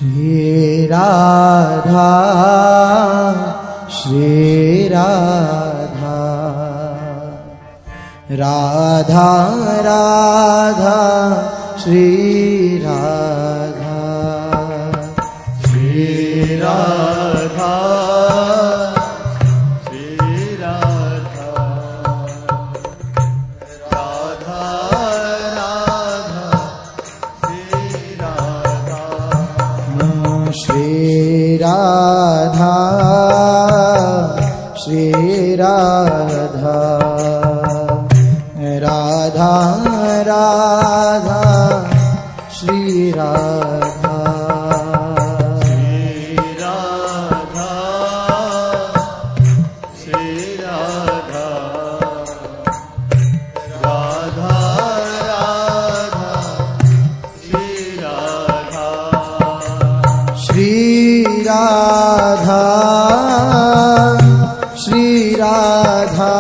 श्री राधा श्री राधा राधा राधा श्री राधा श्री राधा श्री राधा राधा राधा श्री राधा श्री राधा श्री राधा राधा राधा श्री राधा श्री राधा श्री राधा राधा राधा श्री राधा श्री राधा श्री राधा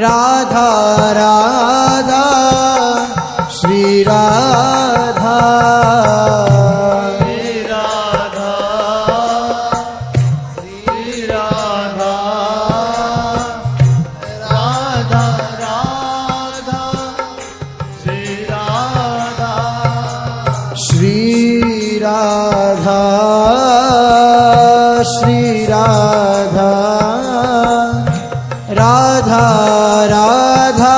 राधा राधा श्री राधा श्री राधा श्री राधा राधा राधा श्री राधा श्री राधा श्री राधा राधा राधा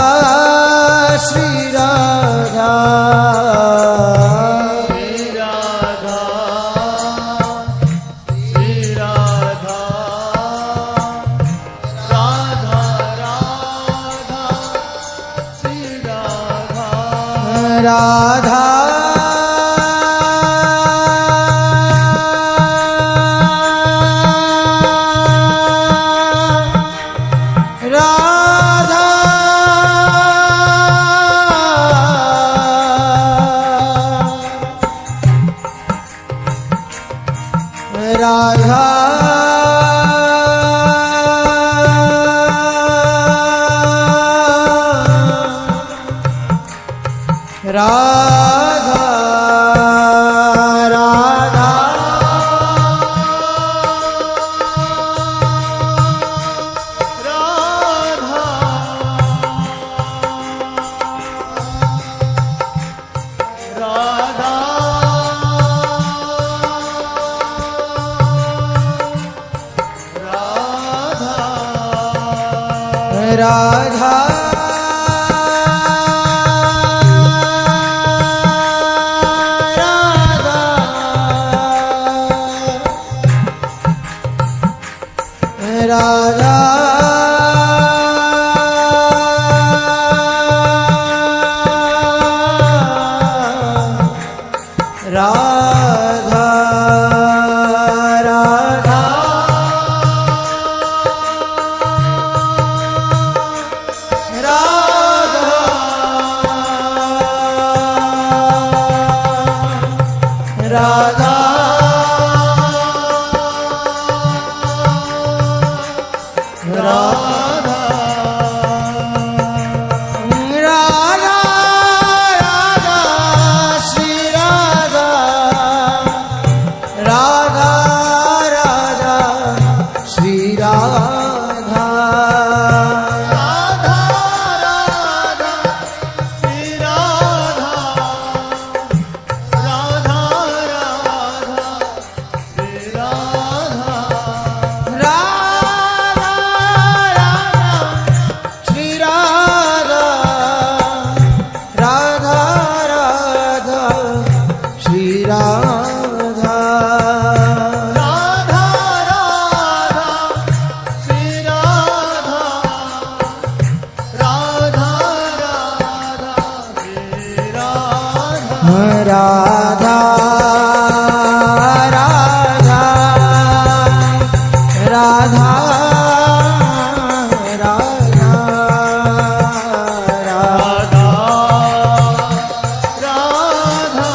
श्री राधा श्री राधा श्री राधा राधा राधा श्री राधा राधा राधा राधा राधा राधा राधा राधा राधा राधा राधा राधा श्री राधा राधा राधा श्री राधा राधा राधा श्री राधा राधा राधा श्री राधा राधा राधा राधा राधा राधा राधा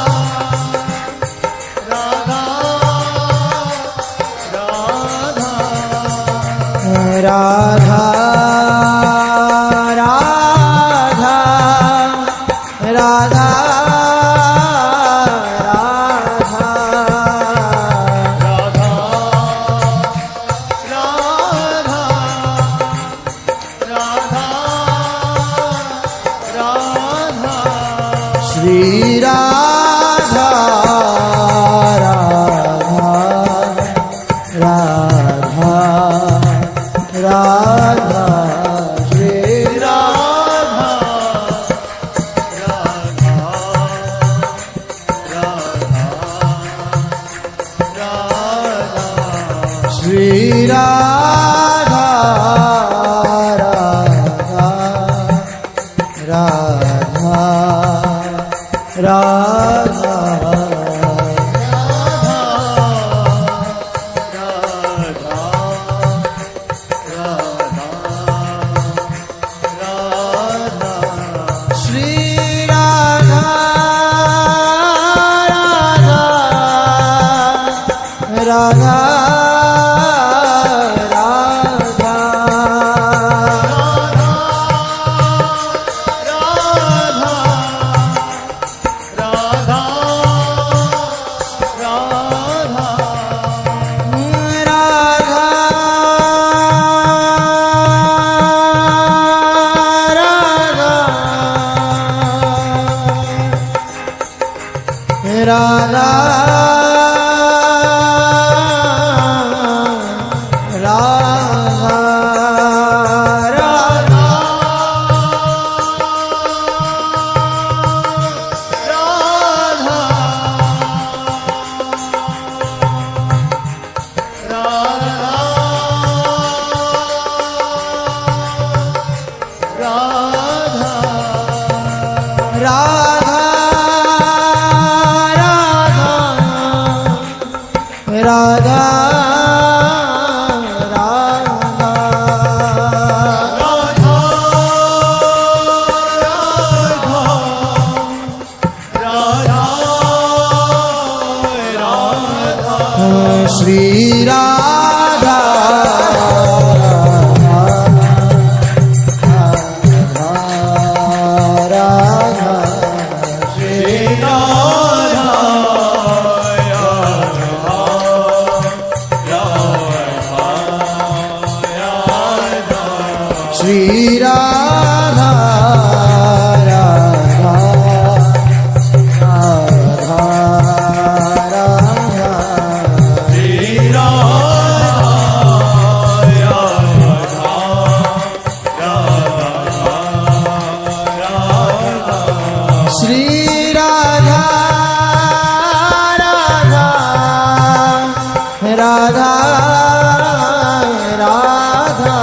श्री राधा राधा राधा राधा राधा श्री राधा श्री राधा श्री राधा राधा राधा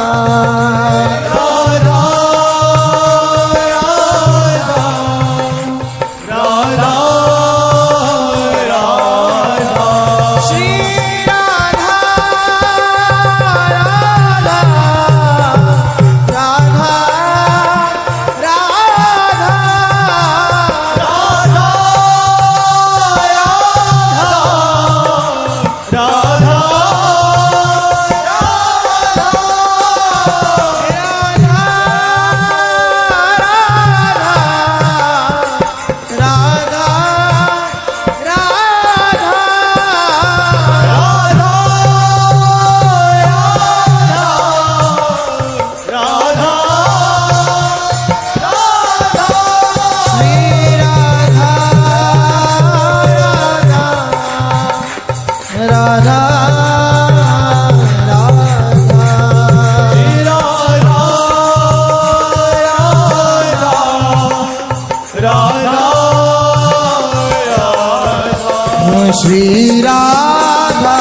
श्री राधा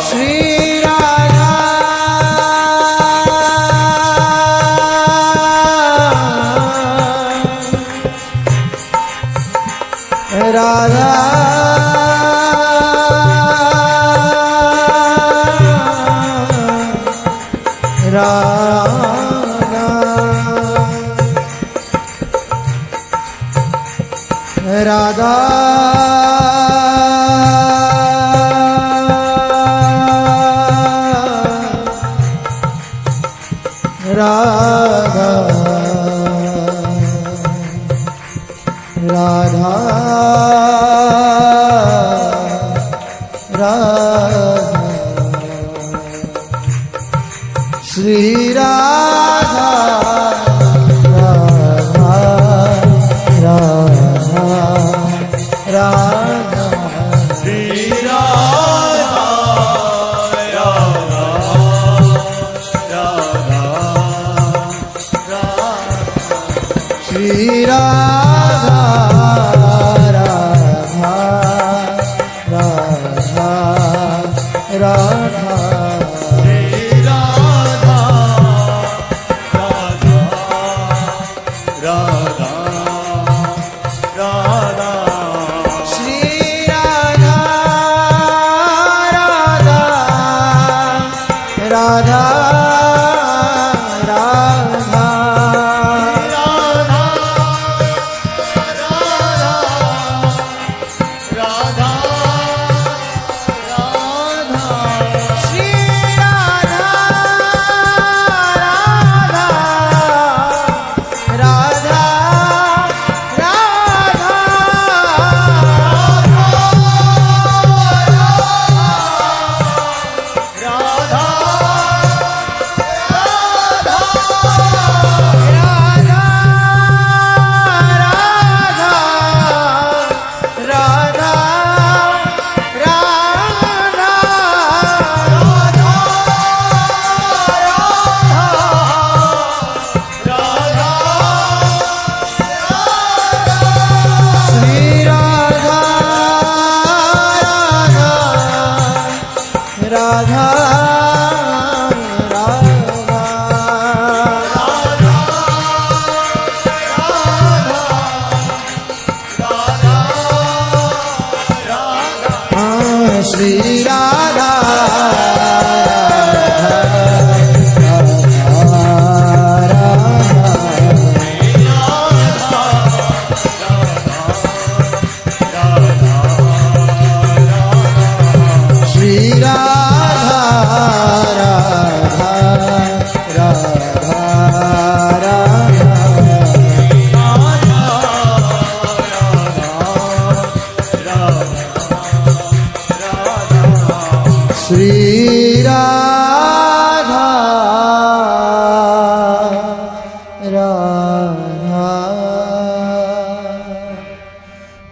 श्री राधा राधा राधा राधा राधा राधा राधा राधा राधा राधा राधा श्री राधा श्री राधा राधा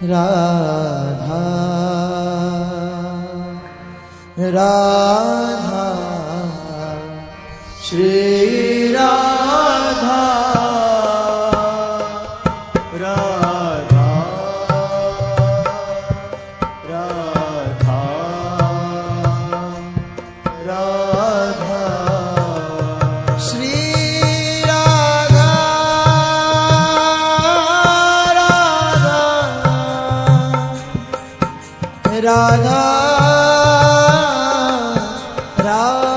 राधा राधा श्री राधा राधा राधा राधा श्री राधा राधा राधा राधा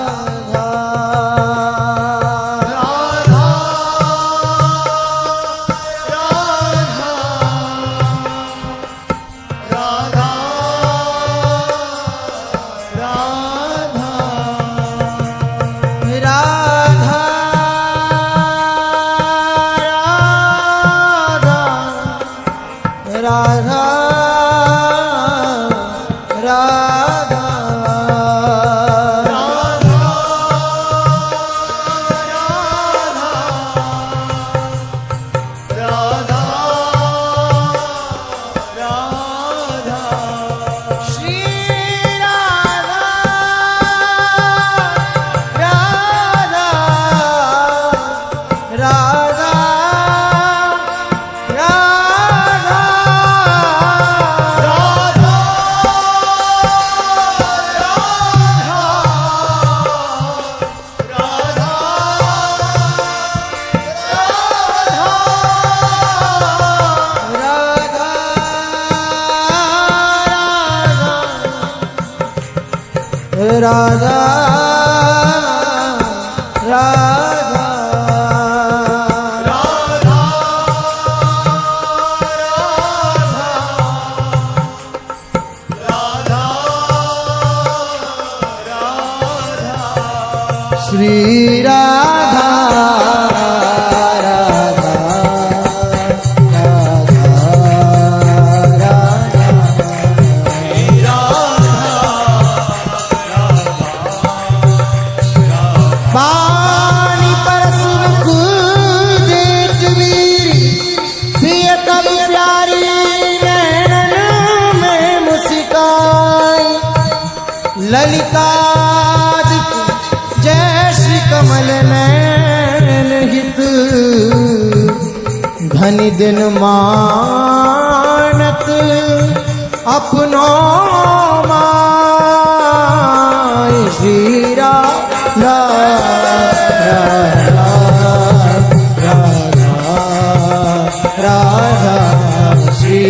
राधा राधा राधा राधा श्री राधा निदिन मानत अपनो माय श्री राधा राधा राधा श्री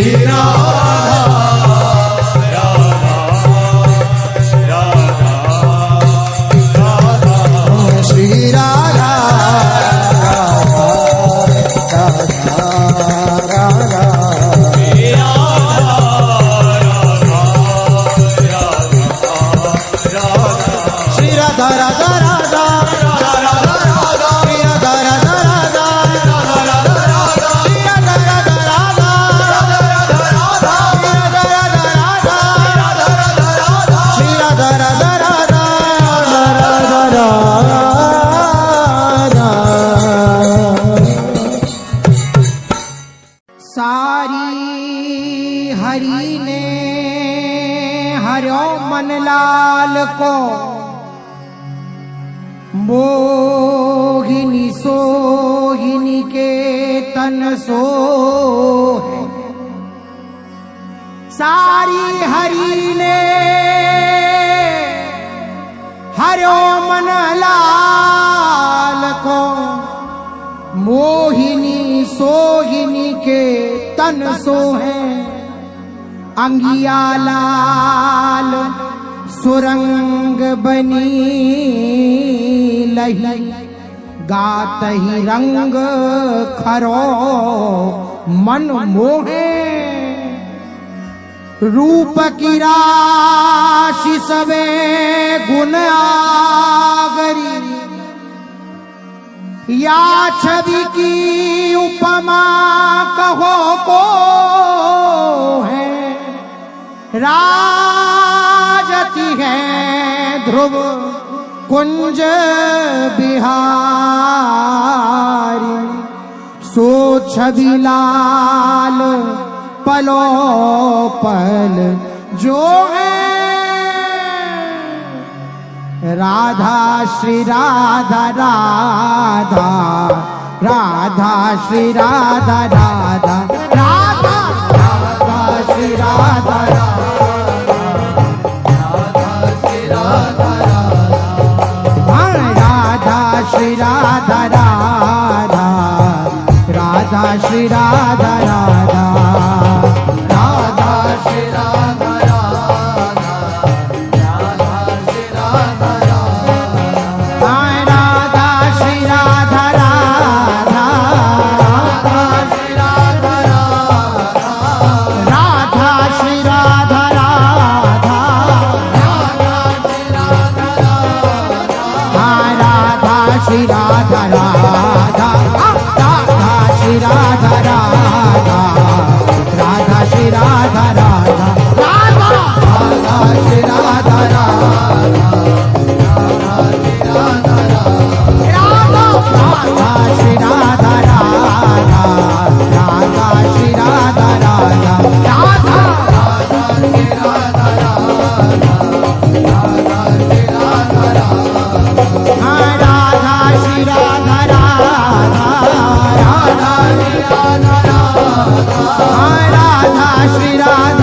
को मोहिनी सोहिनी के तन सो है सारी हरि ने हरो मन लाल को मोहिनी सोहिनी के तन सो है अंगिया लाल सुरंग बनी लही गात ही रंग खरो मन मोहे रूप की राशि सबे गुण आगरी या छवि की उपमा कहो को है राजती है ध्रुव कुंज बिहारी सो छवि लाल पलो पल जो है राधा श्री राधा राधा राधा श्री राधा राधा राधा राधा श्री राधा राधा श्री राधा राधा राधा श्री राधा राधा राधा श्री राधा राधा राधा श्री राधा राधा श्री राधा राधा राधा श्री राधा राधा श्री राधा राधा राधा श्री राधा राधा राधा श्री राधा राधा राधा श्री राधा राधा राधा राधा श्री राधा राधा राधा श्री राधा राधा राधा श्री राधा राधा राधा श्री राधा राधा श्री राधा राधा राधा श्री राधा राधा राधा श्री राधा राधा राधा श्री राधा राधा राधा श्री राधा राधा राधा राधा श्री राधा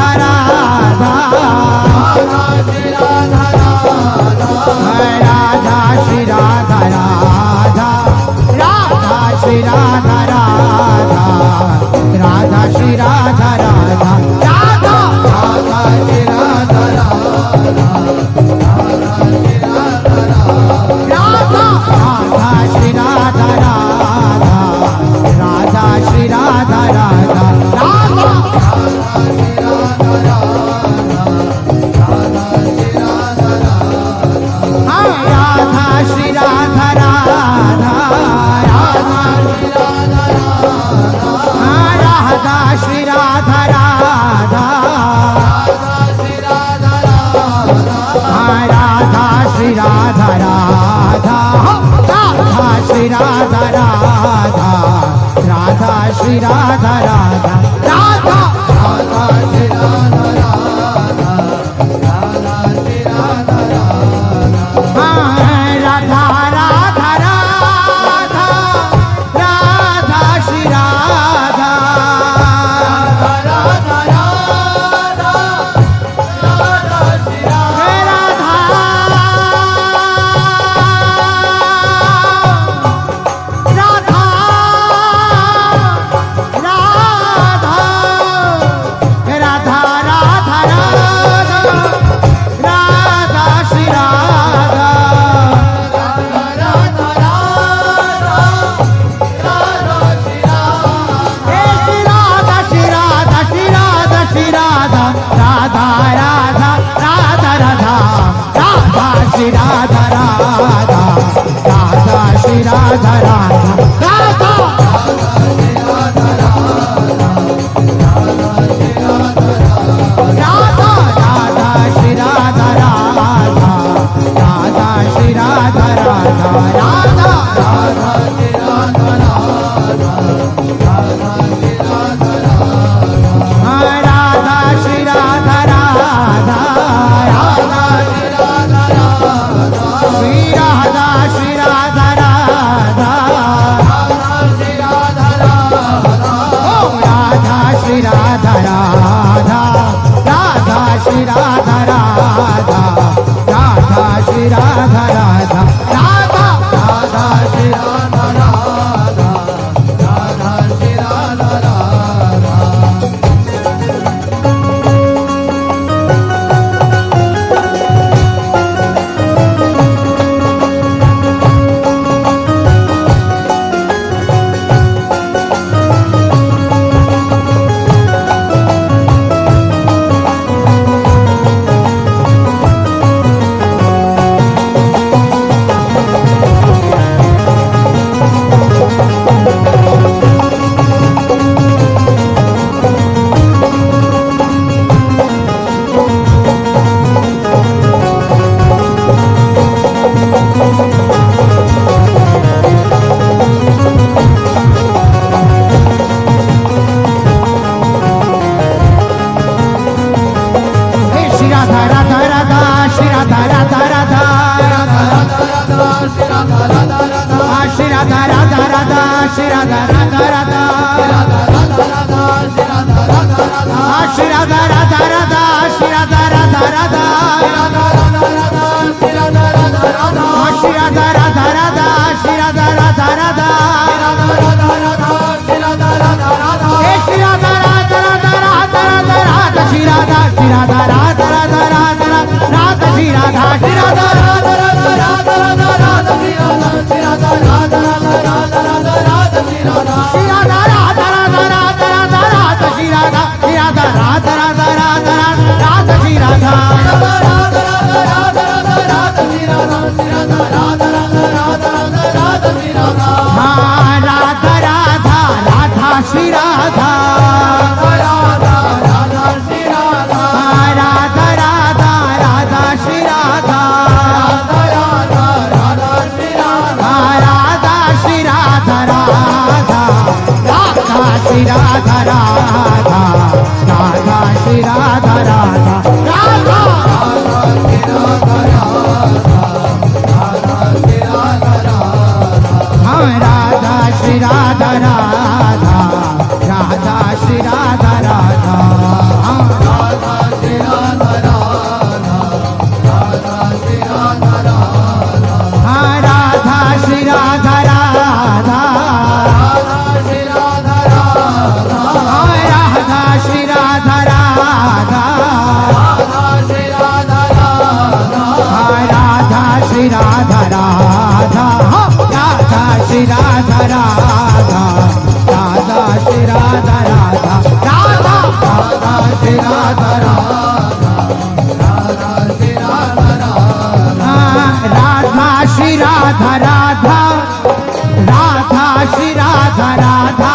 राधा राधा श्री राधा राधा राधा श्री राधा राधा राधा राधा श्री राधा राधा राधा श्री राधा राधा राधा श्री राधा राधा राधा श्री राधा राधा राधा श्री राधा राधा राधा राधा श्री राधा राधा राधा श्री राधा राधा राधा राधा राधा श्री राधा राधा राधा राधा श्री राधा राधा राधा हाँ राधा श्री राधा राधा राधा श्री राधा राधा हाँ हाँ राधा श्री राधा राधा हाँ राधा श्री राधा राधा हाँ राधा श्री राधा राधा हाँ राधा श्री राधा राधा राधा श्री राधा राधा राधा राधा श्री राधा राधा राधा श्री राधा राधा राधा श्री राधा राधा राधा श्री राधा राधा राधा राधा श्री राधा राधा राधा राधा श्री राधा राधा राधा श्री राधा राधा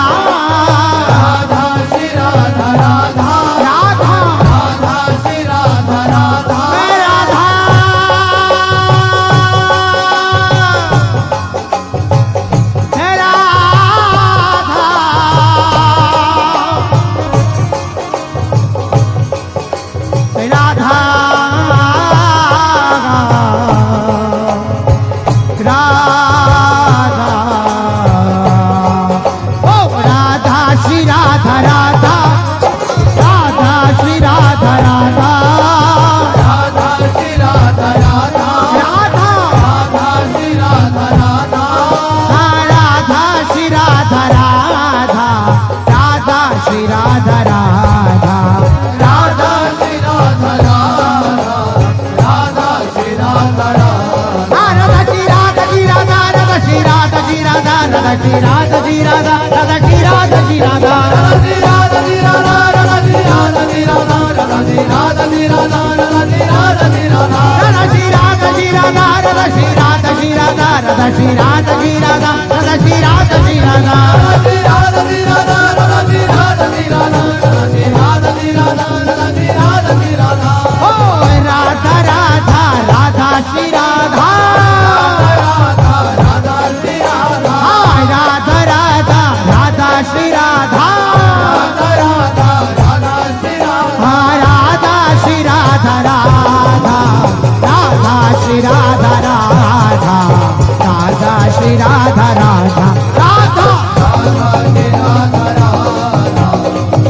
श्री राधा राधा राधा श्री राधा जी राधा राधा श्री राधा जी राधा राधा श्री राधा जी राधा राधा श्री राधा जी राधा राधा श्री राधा जी राधा राधा श्री राधा जी राधा राधा श्री राधा जी राधा राधा श्री राधा जी राधा राधा श्री राधा जी राधा राधा श्री राधा जी राधा राधा श्री राधा जी राधा राधा श्री राधा जी राधा श्री राधा जी राधा राधा श्री राधा जी राधा राधा श्री राधा जी राधा राधा श्री राधा जी राधा ओ राधा राधा राधा श्री राधा राधा राधा श्री राधा राधा राधा राधा श्री राधा राधा राधा राधा श्री राधा राधा श्री राधा राधा राधा श्री राधा राधा राधा श्री राधा राधा राधा राधा श्री राधा राधा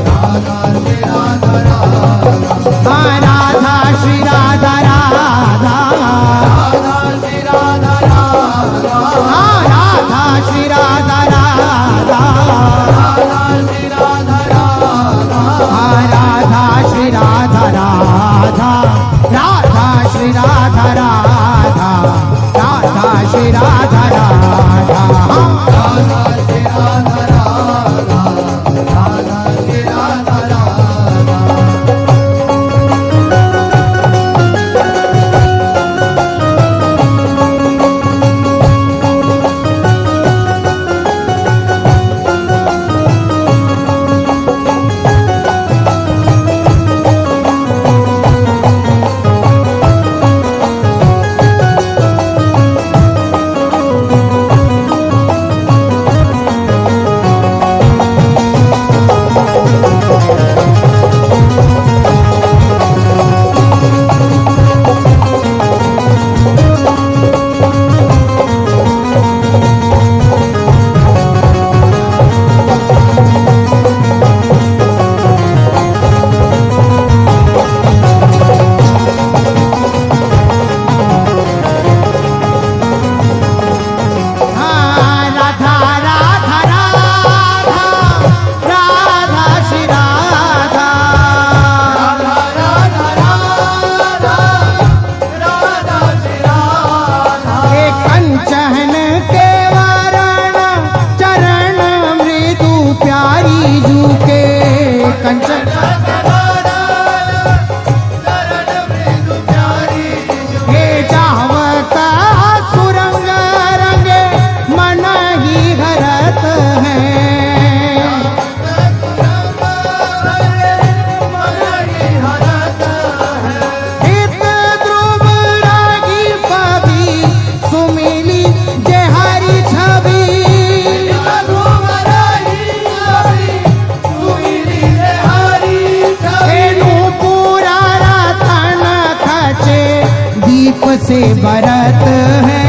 से बरत है,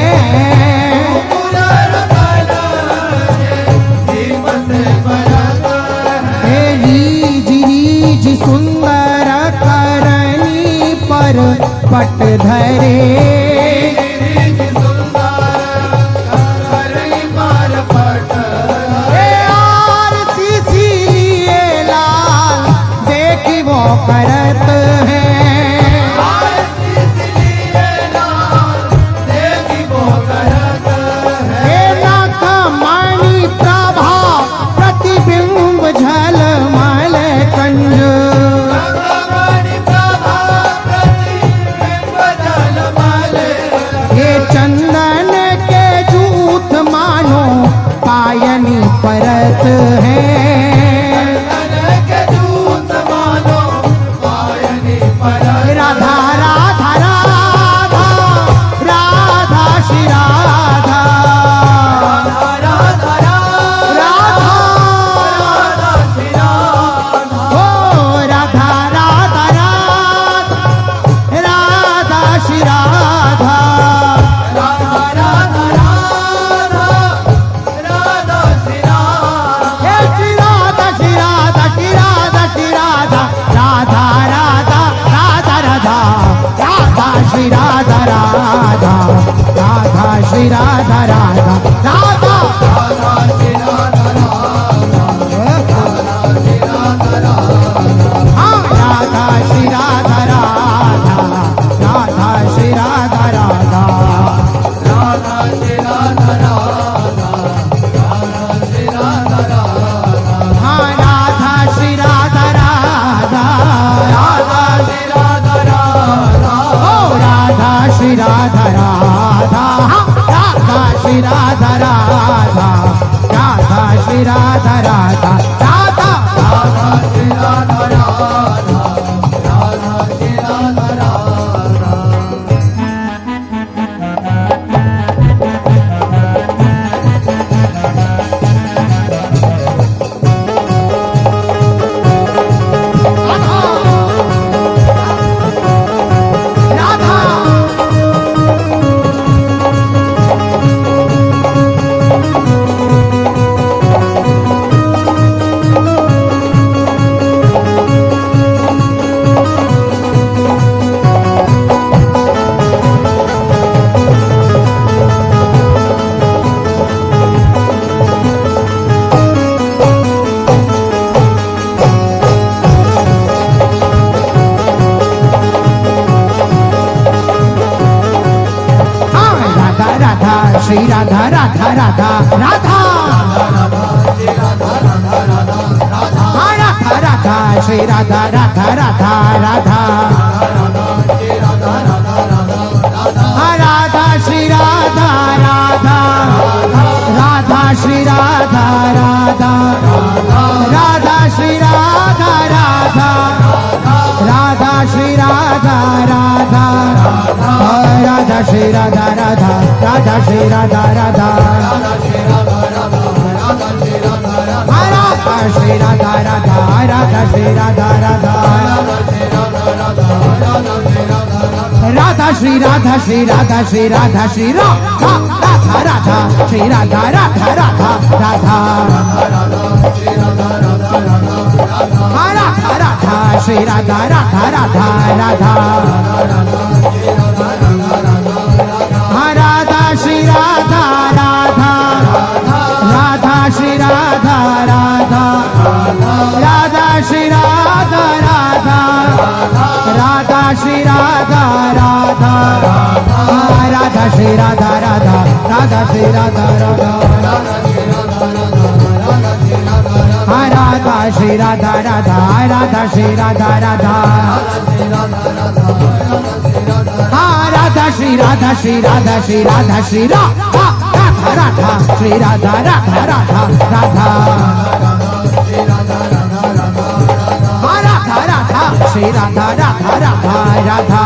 हे रीझ रीझ सुंदर करनी पर पट धरे, हे आरती सी लिए लाल देखी वो करत है, हे नाथ मणि प्रभा प्रतिबिंब झलमल कंज, हे चंदन के जूत मानो पायनी परत है, राधा राधा राधा राधा श्री राधा, राधा ओ राधा राधा राधा राधा श्री राधा, हे श्री राधा श्री राधा श्री राधा श्री राधा, राधा राधा राधा राधा राधा श्री राधा राधा, राधा श्री राधा राधा राधा, हाँ राधा श्री राधा राधा, राधा श्री राधा राधा, हाँ राधा श्री राधा राधा, राधा ओ राधा श्री राधा राधा, हाँ राधा श्री राधा राधा, राधा श्री राधा राधा राधा, राधा श्री राधा राधा राधा राधा, हाँ राधा राधा श्री राधा राधा राधा राधा, हाँ राधा श्री राधा राधा, राधा श्री राधा राधा, राधा श्री राधा राधा, राधा श्री राधा राधा, राधा श्री राधा राधा, राधा श्री राधा राधा, राधा श्री राधा राधा, राधा श्री राधा राधा, राधा श्री राधा श्री राधा श्री राधा श्री राधा राधा राधा श्री राधा राधा राधा राधा, राधा राधा श्री राधा राधा राधा राधा, राधा श्री राधा राधा, राधा श्री राधा राधा, राधा श्री राधा राधा, राधा श्री राधा राधा, राधा श्री राधा राधा, राधा श्री राधा राधा, राधा श्री राधा राधा, राधा श्री राधा राधा, राधा श्री राधा श्री राधा श्री राधा श्री राधा राधा राधा श्री राधा राधा राधा राधा, राधा राधा श्री राधा राधा राधा राधा,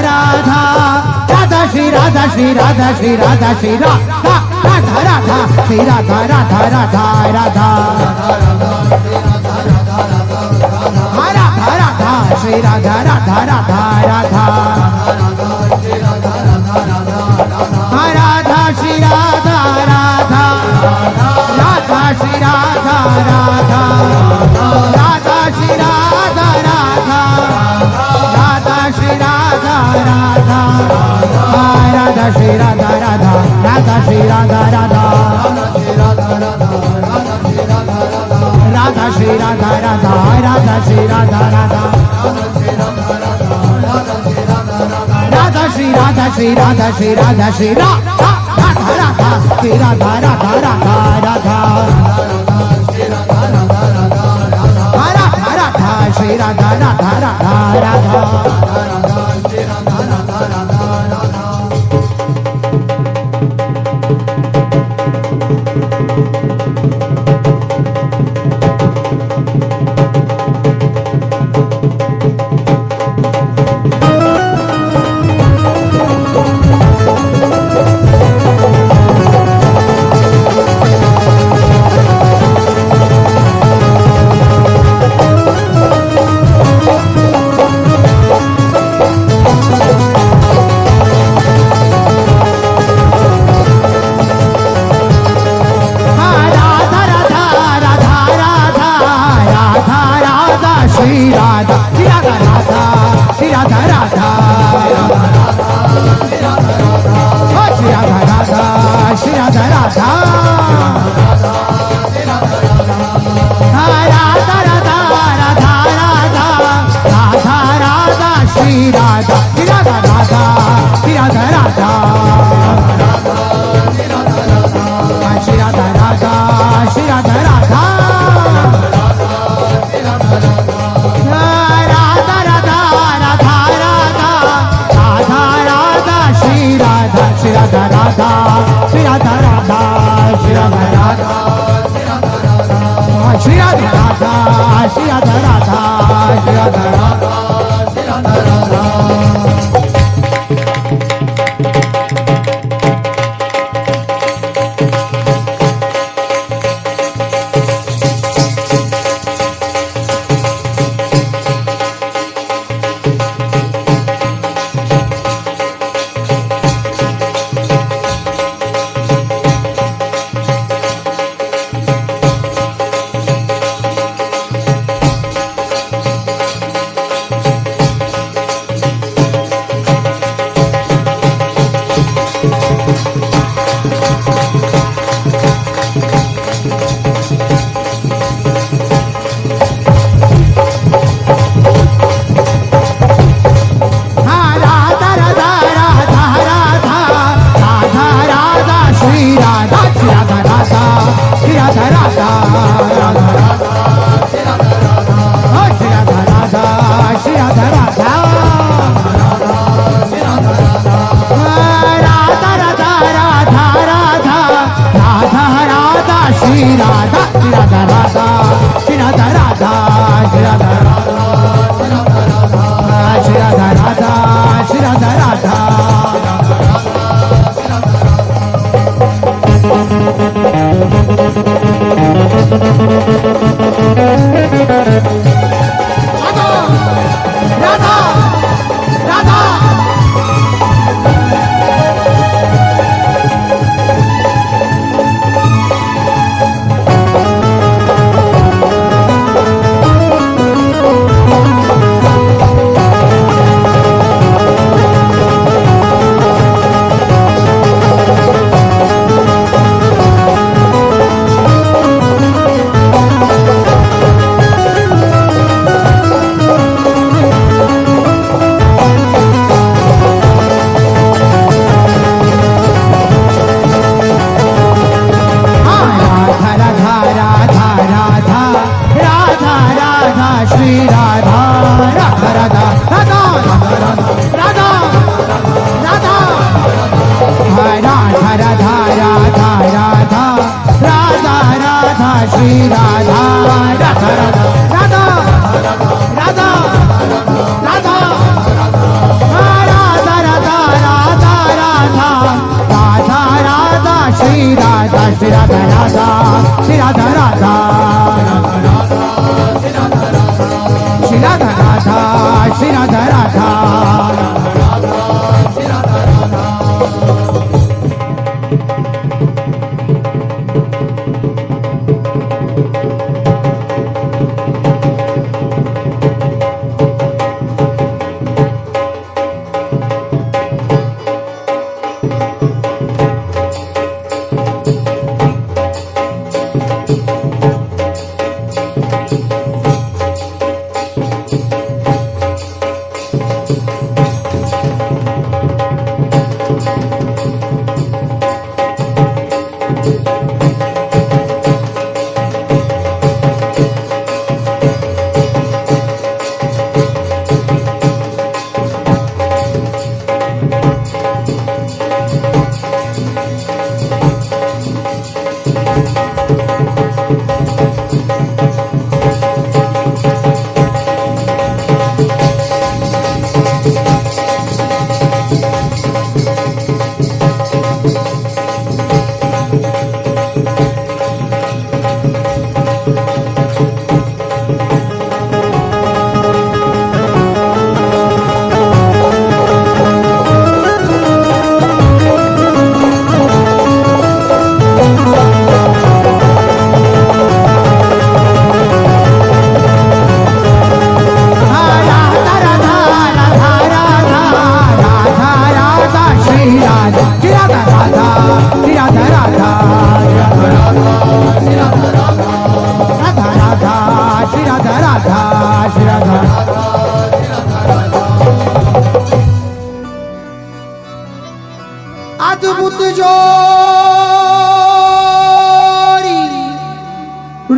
राधा राधा श्री राधा श्री राधा श्री राधा श्री राधा राधा राधा श्री राधा राधा राधा राधा राधा राधा श्री राधा राधा राधा राधा राधा श्री राधा राधा राधा श्री राधा राधा राधा श्री राधा राधा राधा श्री राधा राधा राधा श्री राधा राधा राधा श्री राधा राधा राधा श्री राधा राधा राधा श्री राधा राधा राधा श्री राधा श्री राधा श्री राधा श्री राधा राधा राधा श्री राधा राधा राधा राधा राधा राधा श्री राधा राधा राधा राधा श्री राधा राधा श्री राधा राधा श्री राधा राधा श्री राधा राधा राधा राधा राधा राधा राधा राधा श्री राधा श्री राधा राधा श्री राधा राधा श्री राधा राधा श्री राधा राधा श्री राधा राधा श्री राधा राधा श्री राधा राधा श्री राधा राधा श्री राधा राधा श्री राधा राधा श्री राधा राधा श्री राधा राधा राधा राधा राधा राधा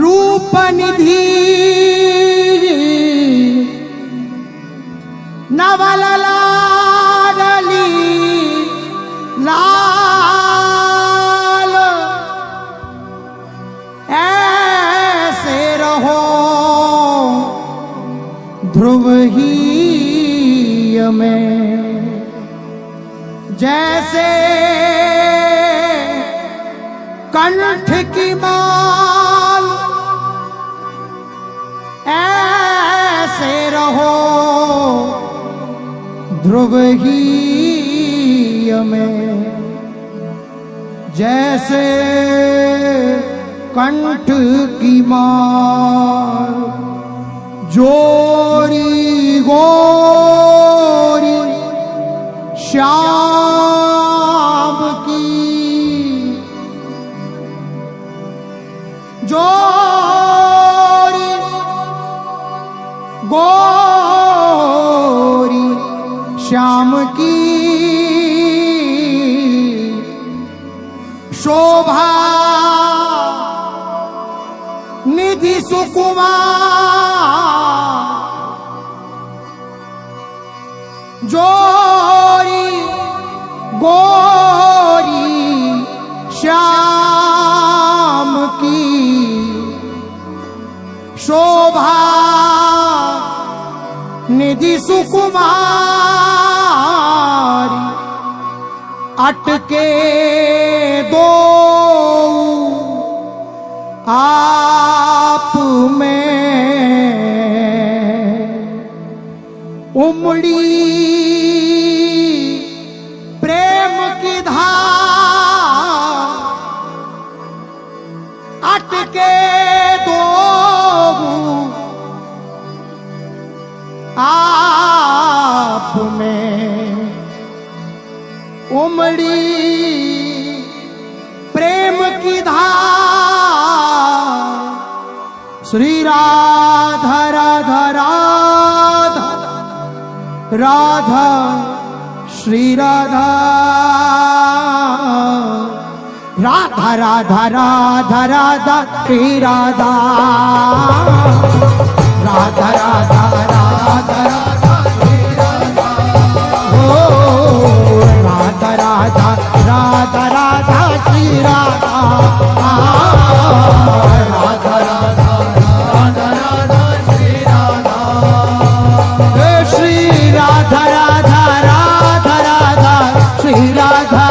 रूप निधि नवल लाडली लाल ऐसे रहो ध्रुव ही में जैसे कंठ की माल ऐसे रहो ध्रुव ही में जैसे कंठ की माल जोरी गोरी श्याम की जोरी गोरी श्याम की शोभा निधि सुकुमार जोरी गोरी श्याम की शोभा निधि सुकुमारी अटके दो आप में उमड़ी प्रेम की धार अटके दो आप में उमड़ी प्रेम की धार श्री राधा राधा राधा राधा श्री राधा राधा राधा राधा राधा श्री राधा राधा राधा राधा राधा श्री राधा ओ राधा राधा राधा राधा श्री राधा राधा राधा राधा राधा श्री राधा श्री राधा राधा राधा राधा श्री राधा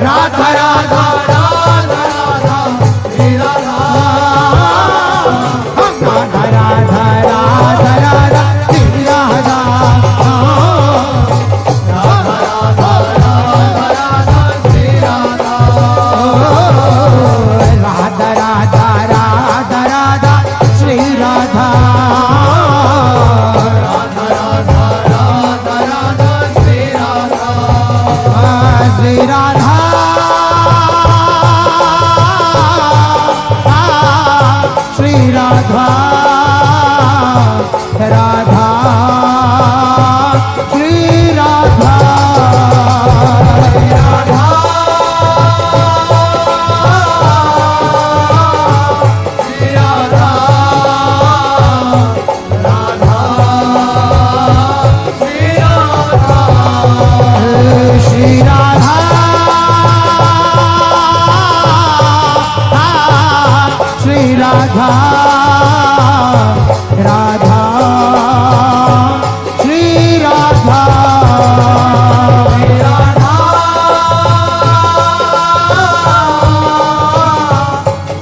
राधा राधा राधा राधा श्री राधा राधा राधा राधा राधा श्री राधा राधा राधा राधा राधा श्री राधा राधा राधा राधा राधा श्री राधा राधा राधा राधा राधा श्री राधा श्री राधा श्री राधा राधा श्री राधा राधा श्री राधा राधा श्री राधा श्री राधा श्री राधा राधा श्री राधा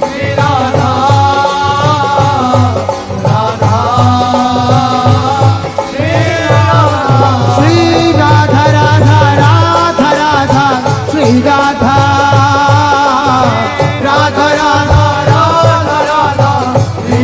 श्री राधा राधा श्री राधा राधा राधा राधा श्री राधा राधा राधा राधा राधा श्री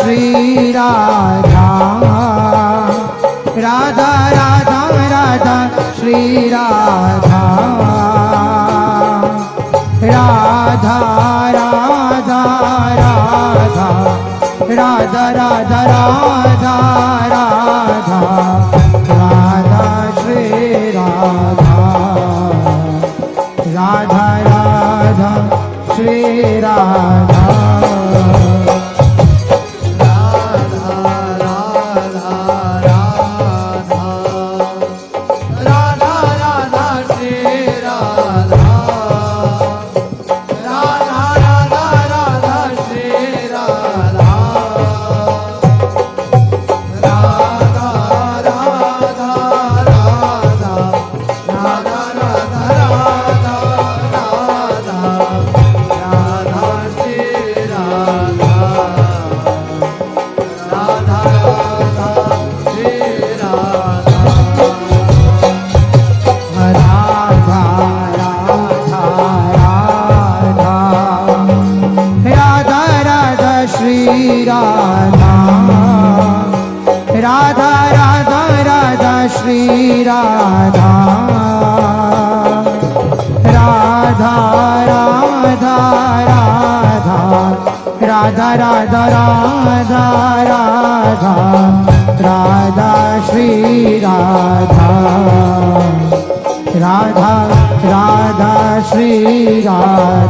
श्री राधा राधा राधा राधा श्री राधा राधा राधा राधा राधा राधा राधा राधा राधा श्री राधा राधा राधा श्री राधा राधा राधा राधा श्री राधा राधा राधा राधा राधा राधा राधा राधा राधा श्री राधा राधा राधा श्री राधा